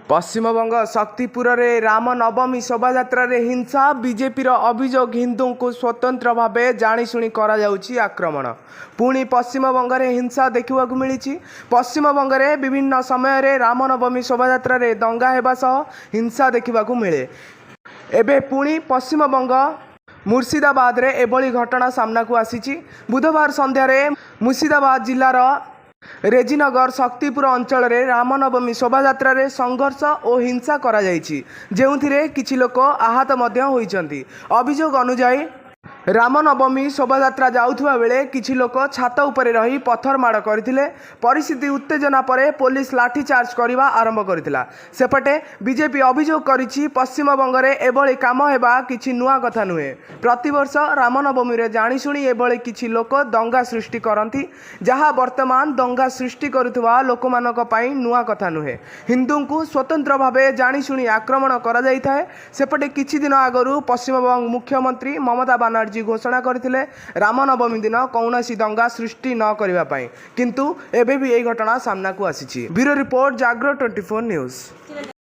पश्चिमबंग शक्तिपुर रे राम नवमी शोभायात्रा रे हिंसा बीजेपी अभियोग हिंदू को स्वतंत्र भाव जाणीशुणी करा जाउची आक्रमण। पुणी पश्चिमबंग रे हिंसा देखा मिली। पश्चिमबंग रे विभिन्न समय रे राम नवमी शोभायात्रा रे दंगा हेबा सह हिंसा देखा मिले। एबे पुणी पश्चिमबंग मुर्शिदाबाद रे एभली घटना सामना को आसी। बुधवार संध्या रे मुर्शिदाबाद जिलार रेजीनगर शक्तिपुर अंचल रे रामनवमी शोभायात्रा रे संघर्ष और हिंसा करा जायछि, जेउथिरे किछि लोक आहत मध्य होइछन्ति। अभियोग अनुसार रामनवमी शोभायात्रा जाउथुवा बेले किछि लोक छात उपरे रही पत्थर माड़ करथिले। परिस्थिति उत्तेजना परे पुलिस लाठीचार्ज करने आरंभ करथिला। सेपटे बीजेपी अभियोग करिछि पश्चिमबंग रे एभली काम हेबा किछि नुआ कथा नुहे। प्रतिवर्ष रामनवमी रे जाणीशुणी एभली किछि लोक दंगा सृष्टि करंती, जहा वर्तमान दंगा सृष्टि करुथुवा लोकमानक पई नुआ कथा नुहे। हिंदू को स्वतंत्र भावे जाणीशुणी आक्रमण करा जाइथाय। सेपटे किछि दिन आगरु पश्चिमबंग मुख्यमंत्री ममता बनर्जी घोषणा करथिले रामनवमी दिन कौनसी दंगा सृष्टि न करिबा पई, किंतु एबे भी एई घटना सामना को आसीछि। ब्यूरो रिपोर्ट जागरण 24 न्यूज।